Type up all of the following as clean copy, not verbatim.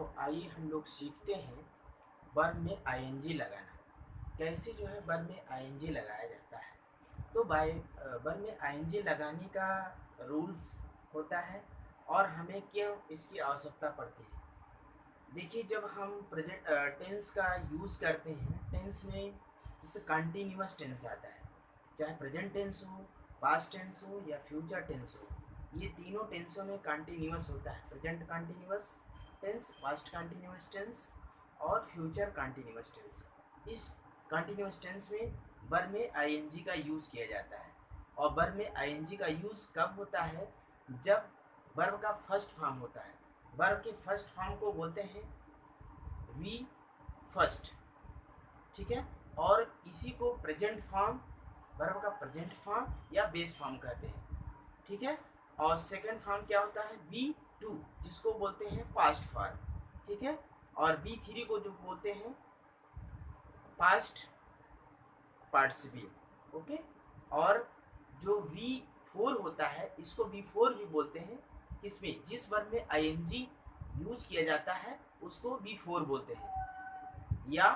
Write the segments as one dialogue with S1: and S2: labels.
S1: तो आइए हम लोग सीखते हैं वर्ब में आईएनजी लगाना। कैसे जो है वर्ब में आईएनजी लगाया जाता है। तो वर्ब में आईएनजी लगाने का रूल्स होता है और हमें क्यों इसकी आवश्यकता पड़ती है। देखिए, जब हम प्रेजेंट टेंस का यूज़ करते हैं, टेंस में जैसे कंटिन्यूअस टेंस आता है, चाहे प्रेजेंट टेंस हो, पास्ट टेंस हो या फ्यूचर टेंस हो, ये तीनों टेंसों में कंटिन्यूअस होता है। Present continuous tense, past continuous tense और फ्यूचर कंटिन्यूअस टेंस। इस कंटिन्यूअस टेंस में वर्ब में आईएनजी का यूज़ किया जाता है। और वर्ब में आईएनजी का यूज़ कब होता है? जब वर्ब का फर्स्ट फॉर्म होता है। वर्ब के फर्स्ट फॉर्म को बोलते हैं वी फर्स्ट, ठीक है। और इसी को प्रेजेंट फॉर्म, वर्ब का प्रेजेंट फॉर्म या बेस फॉर्म कहते हैं, ठीक है। और सेकंड फॉर्म क्या होता है? बी टू, जिसको बोलते हैं पास्ट फॉर्म, ठीक है। और बी थ्री को जो बोलते हैं पास्ट पार्टिसिपल, ओके। और जो वी फोर होता है, इसको वी फोर भी बोलते हैं। किसमें? जिस वर्ब में आईएनजी यूज किया जाता है उसको वी फोर बोलते हैं, या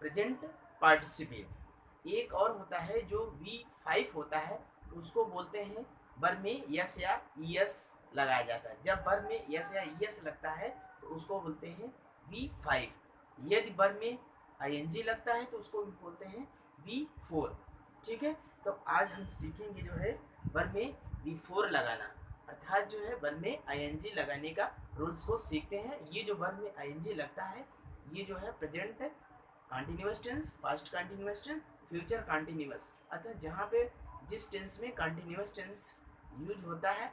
S1: प्रेजेंट पार्टिसिपल। एक और होता है जो वी फाइव होता है, उसको बोलते हैं वर्ब में यस या ईएस लगाया जाता है। जब वर्ब में यस या ईएस लगता है तो उसको बोलते हैं वी फाइव। यदि वर्ब में आईएनजी लगता है तो उसको भी बोलते हैं वी फोर, ठीक है। तो आज हम सीखेंगे जो है वर्ब में वी फोर लगाना, अर्थात जो है वर्ब में आईएनजी लगाने का रूल्स को सीखते हैं। ये जो वर्ब में आईएनजी लगता है, ये जो है present continuous tense, past continuous tense, future continuous, अर्थात जहाँ पे जिस टेंस में कंटिन्यूअस टेंस यूज होता है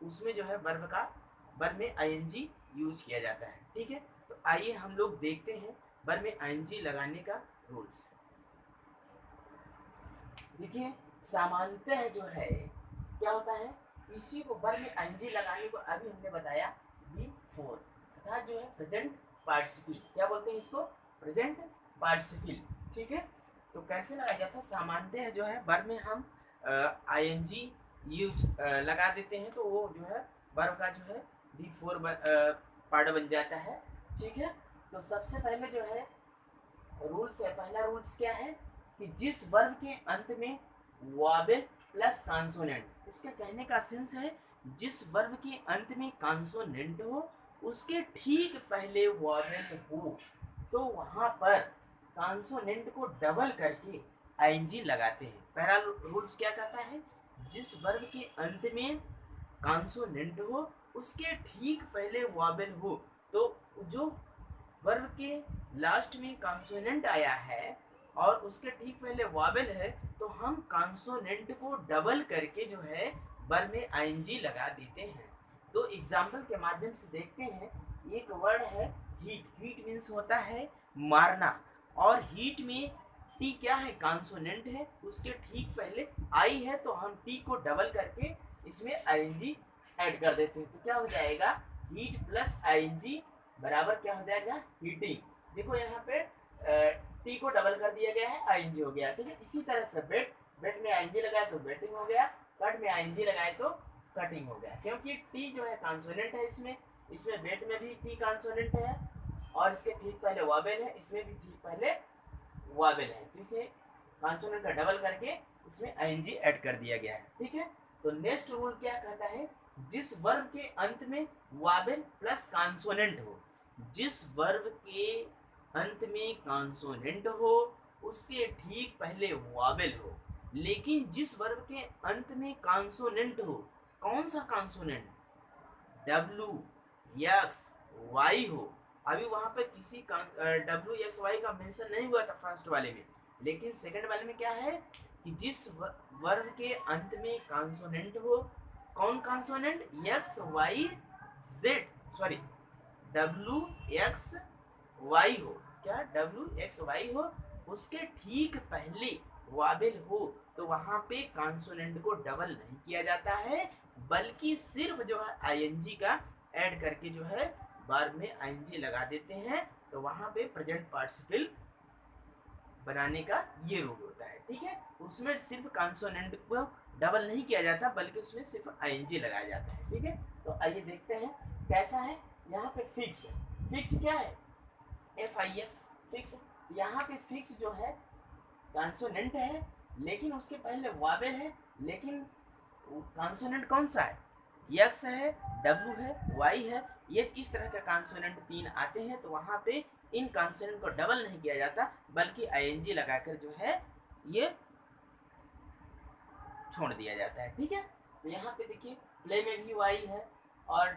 S1: उसमें जो है वर्ब में आईएनजी यूज किया जाता है, ठीक है। तो आइए हम लोग देखते हैं वर्ब में आईएनजी लगाने का रूल्स। देखिए, सामान्यतः जो है क्या होता है, इसी को वर्ब में आईएनजी लगाने को अभी हमने बताया बी फोर, अर्थात जो है प्रेजेंट पार्टिसिपल। क्या बोलते हैं इसको? प्रेजेंट पार्टिसिपल, ठीक है। तो कैसे लगाया जाता है? सामान्यतः जो है वर्ब में हम आईएनजी यूज लगा देते हैं तो वो जो है वर्ब का जो है बी फोर पार्ट बन जाता है, ठीक है। तो सबसे पहले जो है रूल्स है, पहला रूल्स क्या है कि जिस वर्ब के अंत में वॉवेल प्लस कॉन्सोनेंट, इसका कहने का सेंस है जिस वर्ब के अंत में कॉन्सोनेंट हो उसके ठीक पहले वॉवेल हो तो वहां पर कॉन्सोनेंट को डबल करके आईएनजी लगाते हैं। पहला रूल्स क्या कहता है? जिस वर्ब के अंत में कॉन्सोनेंट हो उसके ठीक पहले वॉवेल हो। तो जो वर्ब के लास्ट में कॉन्सोनेंट आया है और उसके ठीक पहले वॉवेल है तो हम कॉन्सोनेंट को डबल करके जो है वर्ब में आईएनजी लगा देते हैं। तो एग्जाम्पल के माध्यम से देखते हैं। एक वर्ड है हीट। हीट मीन्स होता है मारना, और हीट में टी क्या है? कॉन्सोनेंट है, उसके ठीक पहले आई है तो हम टी को डबल करके इसमें आईएनजी ऐड कर देते हैं। तो क्या हो जाएगा? हीट प्लस आईएनजी बराबर क्या हो जाएगा? हीटिंग। देखो यहाँ पे टी को डबल कर दिया गया है, आईएनजी हो गया, ठीक है। इसी तरह से बेट, बेट में आईएनजी लगाए तो बेटिंग हो गया, कट में आईएनजी लगाए तो कटिंग हो गया, क्योंकि टी जो है कॉन्सोनेंट है। इसमें बेट में भी टी कॉन्सोनेंट है और इसके ठीक पहले वॉवेल है, इसमें भी ठीक पहले वॉवेल है, तो इसे कॉन्सोनेंट का डबल करके इसमें आईएनजी ऐड कर दिया गया है, ठीक है। तो नेक्स्ट रूल क्या कहता है? जिस वर्ब के अंत में वॉवेल प्लस कॉन्सोनेंट हो, जिस वर्ब के अंत में कॉन्सोनेंट हो उसके ठीक पहले वॉवेल हो। लेकिन जिस वर्ब के अंत में कॉन्सोनेंट हो, कौन सा कॉन्सोनेंट? डब्ल्यू एक्स वाई हो। अभी वहां पर किसी डब्ल्यू एक्स वाई का मेंशन नहीं हुआ था फर्स्ट वाले में, लेकिन सेकंड वाले में क्या है कि जिस वर्ब के अंत में कॉन्सोनेंट हो, कौन consonant? X Y Z, sorry W X Y हो। क्या? डब्ल्यू एक्स वाई हो, उसके ठीक पहले वावेल हो तो वहां पे कॉन्सोनेंट को डबल नहीं किया जाता है, बल्कि सिर्फ जो है आईएनजी का ऐड करके जो है वर्ब में आईएनजी लगा देते हैं। तो वहां पे प्रेजेंट पार्टिसिपल बनाने का ये रूल होता है, ठीक है। उसमें सिर्फ कॉन्सोनेंट को डबल नहीं किया जाता बल्कि उसमें सिर्फ आईएनजी लगाया जाता है, ठीक है। तो आइए देखते हैं कैसा है। यहाँ पे फिक्स है। फिक्स क्या है? FIX fix. यहाँ पे फिक्स जो है कॉन्सोनेंट है, लेकिन उसके पहले वावेल है, लेकिन कॉन्सोनेंट कौन सा है? यक्स है, डब्ल्यू है, वाई है। ये इस तरह का कॉन्सोनेंट 3 आते हैं, तो वहाँ पे इन कॉन्सोनेंट को डबल नहीं किया जाता, बल्कि ING लगाकर जो है ये छोड़ दिया जाता है। ठीक है, तो यहाँ पे देखिए प्ले में भी वाई है और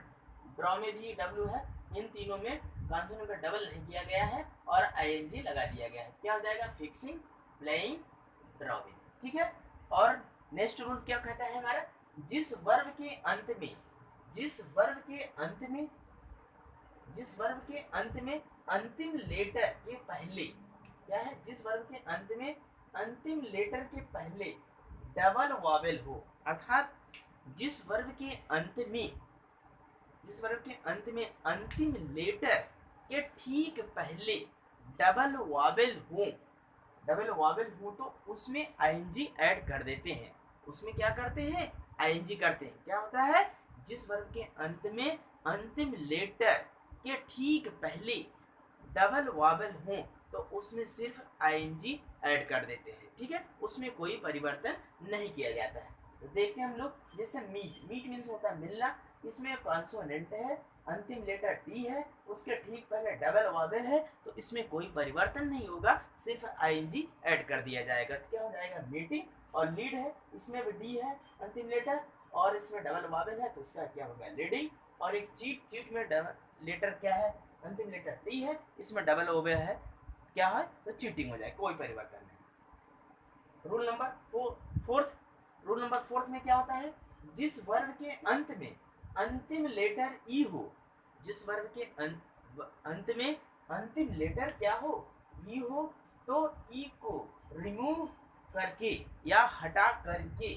S1: ड्रॉ में भी डब्ल्यू है। इन तीनों में कॉन्सोनेंट का डबल नहीं किया गया है और ING लगा दिया गया है। क्या हो जाएगा? Fixing, playing, drawing. ठीक है, और नेक्स्ट रूल क्या कहता है हमारा? जिस वर्ब के अंत में अंतिम लेटर के पहले क्या है? जिस वर्ब के अंत में अंतिम लेटर के पहले डबल वावेल हो, अर्थात जिस वर्ब के अंत में अंतिम लेटर के ठीक पहले डबल वावेल हो तो उसमें ING ऐड कर देते हैं। उसमें क्या करते हैं? ING करते हैं। क्या होता है? जिस वर्ब के अंत में अंतिम लेटर के ठीक पहले डबल वावेल हो तो उसमें सिर्फ ING ऐड कर देते हैं। ठीक है, उसमें कोई परिवर्तन नहीं किया जाता है। तो देखते हैं हम लोग, जैसे मीट मीन्स होता है मिलना। इसमें कॉन्सोनेंट है, अंतिम लेटर T है, उसके ठीक पहले डबल वावेल है, तो इसमें कोई परिवर्तन नहीं होगा, सिर्फ ING ऐड कर दिया जाएगा। तो क्या हो जाएगा? मीटिंग। और लीड है, इसमें भी D है अंतिम लेटर और इसमें डबल वावेल है, तो उसका क्या होगा? लीडिंग। और एक चीट में डबल लेटर क्या है? अंतिम लेटर T है, इसमें डबल वावेल है, क्या है? तो चीटिंग हो जाए, कोई परिवर्तन नहीं। रूल नंबर फोर्थ में क्या होता है? जिस वर्ब के अंत में अंतिम लेटर ई हो, जिस वर्ब के अंत में अंतिम लेटर क्या हो? ई हो, तो ई को रिमूव करके या हटा करके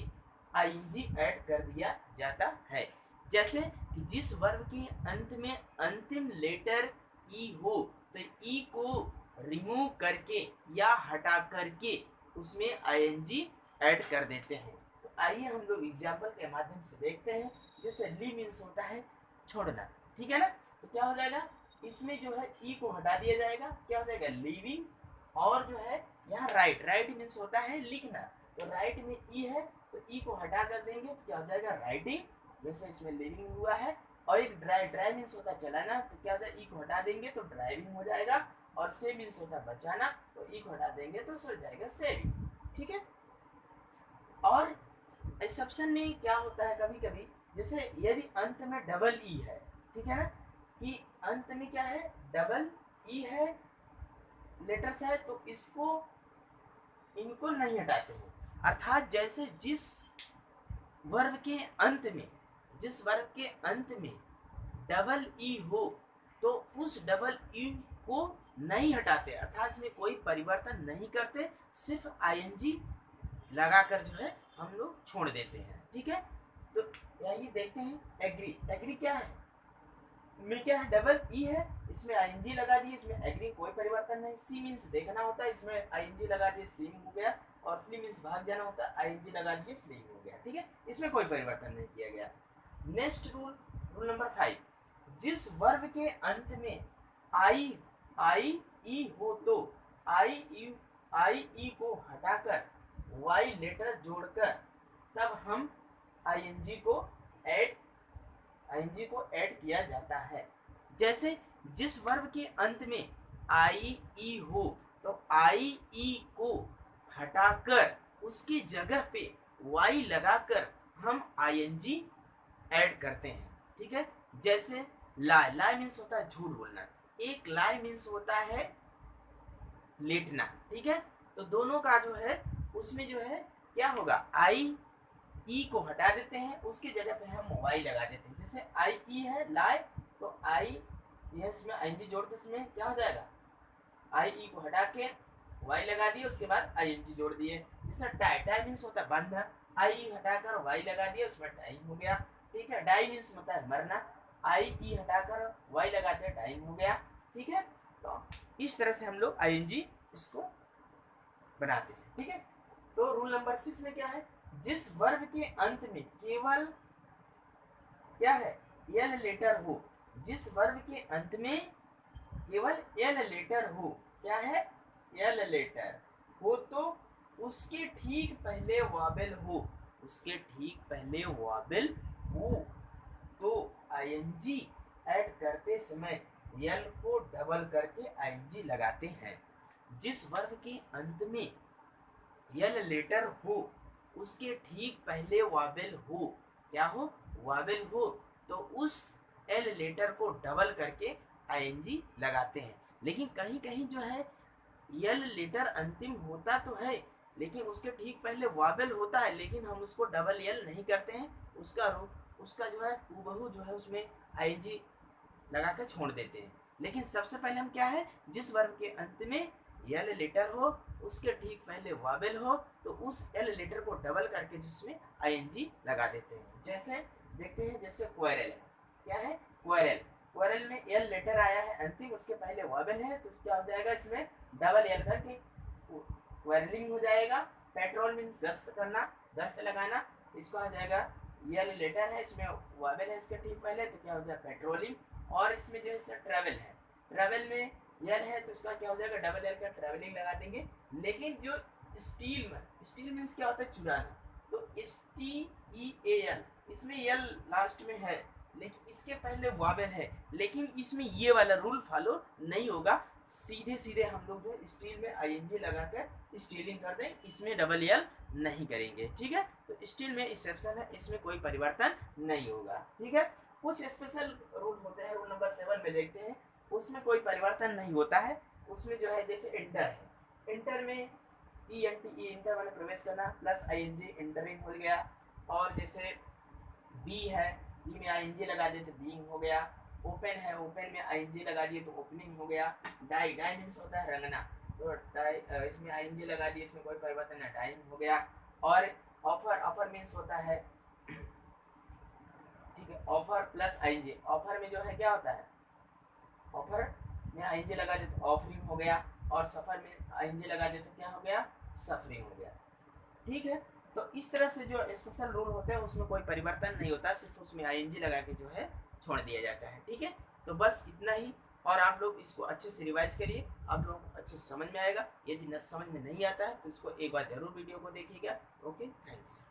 S1: ING ऐड कर दिया जाता है। जैसे कि जिस वर्ब के अंत में अंतिम लेटर ई हो, तो ई को रिमूव करके या हटा करके उसमें ING ऐड कर देते हैं। तो आइए हम लोग एग्जाम्पल के माध्यम से देखते हैं। जैसे ली मीन्स होता है छोड़ना, ठीक है ना? तो क्या हो जाएगा? इसमें जो है ई को हटा दिया जाएगा, क्या हो जाएगा? लीविंग। और जो है यहाँ राइट मीन्स होता है लिखना, तो राइट में ई है, तो ई को हटा कर देंगे तो क्या हो जाएगा? राइटिंग, जैसे इसमें लिविंग हुआ है। और एक ड्राइव मीन्स होता है चलाना, तो क्या होता है? ई को हटा देंगे तो ड्राइविंग हो जाएगा। और सेव मीन्स होता है बचाना, तो ई को हटा देंगे तो हो जाएगा सेविंग। ठीक है, और एक्सेप्शन में क्या होता है? कभी कभी जैसे यदि अंत में डबल ई है, ठीक है ना, कि अंत में क्या है? डबल ई है, लेटर्स है, तो इनको नहीं हटाते हैं। अर्थात जैसे जिस वर्ब के अंत में डबल ई हो, तो उस डबल ई को नहीं हटाते, अर्थात इसमें कोई परिवर्तन नहीं करते, सिर्फ ING लगाकर जो है हम लोग छोड़ देते हैं। ठीक है, तो आइए देखते हैं। एग्री क्या है? में क्या है? डबल ई है, इसमें ING लगा दिए, इसमें एग्री कोई परिवर्तन नहीं। सी मीन्स देखना होता है, इसमें ING लगा दिए, सीइंग हो गया। और फ्ली मीन्स भाग जाना होता है, ING लगा दिए, फ्लीइंग हो गया। ठीक है, इसमें कोई परिवर्तन नहीं किया गया। नेक्स्ट रूल नंबर 5, जिस वर्ब के अंत में आई ई हो तो आई ई को हटाकर वाई लेटर जोड़कर तब हम ING को ऐड किया जाता है। जैसे जिस वर्ब के अंत में आई ई हो, तो आई ई को हटाकर उसकी जगह पे वाई लगाकर हम ING ऐड करते हैं। ठीक है, जैसे लाई मीन्स होता है झूठ बोलना, एक लाई मीन्स होता है लेटना। ठीक है, तो दोनों का जो है उसमें जो है क्या होगा? ई को हटा देते हैं, उसकी जगह पे हम वाई लगा देते हैं। जैसे ई है लाई, तो इसमें ING जोड़ते इसमें क्या हो जाएगा? ई को हटा के वाई लगा दिए, उसके बाद ING जोड़ दिए। जैसे टाई मीन्स होता है बांधना, ई हटाकर वाई लगा दिए, उसमें टाइम हो गया। ठीक है, डाई मीन्स होता है मरना, ई हटाकर वाई लगाते हैं, टाइम हो गया। ठीक है, तो इस तरह से हम लोग ING इसको बनाते हैं। ठीक है, तो रूल नंबर 6 में क्या है? जिस वर्ब के अंत में केवल क्या है? एल लेटर हो, जिस वर्ब के अंत में केवल एल लेटर हो, क्या है, एल लेटर हो, तो उसके ठीक पहले वावेल हो, उसके ठीक पहले वावेल हो, तो आईएनजी ऐड करते समय एल को डबल करके आईएनजी लगाते हैं। जिस वर्ब के अंत में एल लेटर हो, उसके ठीक पहले वावेल हो, क्या हो, वावेल हो, तो उस एल लेटर को डबल करके आईएनजी लगाते हैं। लेकिन कहीं कहीं जो है एल लेटर अंतिम होता तो है, लेकिन उसके ठीक पहले वावेल होता है, लेकिन हम उसको डबल एल नहीं करते हैं, उसका जो है हूबहू जो है उसमें आईएनजी लगा कर छोड़ देते हैं। लेकिन सबसे पहले हम क्या है, जिस वर्ब के अंत में एल लेटर हो, उसके ठीक पहले वावेल हो, तो उस एल लेटर को डबल करके जिसमें आईएनजी लगा देते हैं। जैसे देखते हैं, जैसे क्वेरल है, क्या है, क्वेरल, क्वेरल में एल लेटर आया है अंतिम, उसके पहले वावेल है, तो क्या हो जाएगा, इसमें डबल एल करके क्वेरलिंग हो जाएगा। पेट्रोल मीन्स गश्त करना, गश्त लगाना, इसको आ जाएगा एल लेटर है, इसमें वावेल है इसके ठीक पहले, तो क्या हो जाएगा, पेट्रोलिंग। और इसमें जो है ट्रैवल है, ट्रैवल में एल है, तो उसका क्या हो जाएगा, डबल एल का ट्रैवलिंग लगा देंगे। लेकिन जो स्टील में, स्टील मीन्स क्या होता है, चुराना, तो STEAL, इसमें एल लास्ट में है, लेकिन इसके पहले वावेल है, लेकिन इसमें ये वाला रूल फॉलो नहीं होगा। सीधे सीधे हम लोग जो स्टील में आईएनजी लगाकर स्टीलिंग कर दें, इसमें डबल एल नहीं करेंगे, ठीक है। तो स्टील में एक्सेप्शन है, इसमें कोई परिवर्तन नहीं होगा, ठीक है। कुछ स्पेशल रूल होते हैं, रूल नंबर 7 में देखते हैं, उसमें कोई परिवर्तन नहीं होता है। उसमें जो है जैसे इंटर है, इंटर में ENTE इंटर मैंने प्रवेश करना प्लस आईएनजी इंटरिंग हो गया। और जैसे बी है, बी में आईएनजी लगा दिए तो बीइंग हो गया। ओपन है, ओपन में आईएनजी लगा दिए तो ओपनिंग हो गया। डाई, डाई मीन्स होता है रंगना, तो डाई, इसमें आईएनजी लगा दिए, इसमें कोई परिवर्तन नहीं, डाइंग हो गया। और ऑफर, ऑफर मीन्स होता है, ठीक है, ऑफर प्लस आईएनजी, ऑफर में जो है क्या होता है, ऑफर में आईएनजी लगा दे तो ऑफरिंग हो गया, और सफर में आईएनजी लगा दे तो क्या हो गया, सफरिंग हो गया, ठीक है। तो इस तरह से जो स्पेशल रूल होते हैं उसमें कोई परिवर्तन नहीं होता, सिर्फ उसमें आईएनजी लगा के जो है छोड़ दिया जाता है, ठीक है। तो बस इतना ही, और आप लोग इसको अच्छे से रिवाइज करिए, आप लोगों को अच्छे से समझ में आएगा। यदि समझ में नहीं आता है तो इसको एक बार जरूर वीडियो को देखिएगा। Okay, thanks.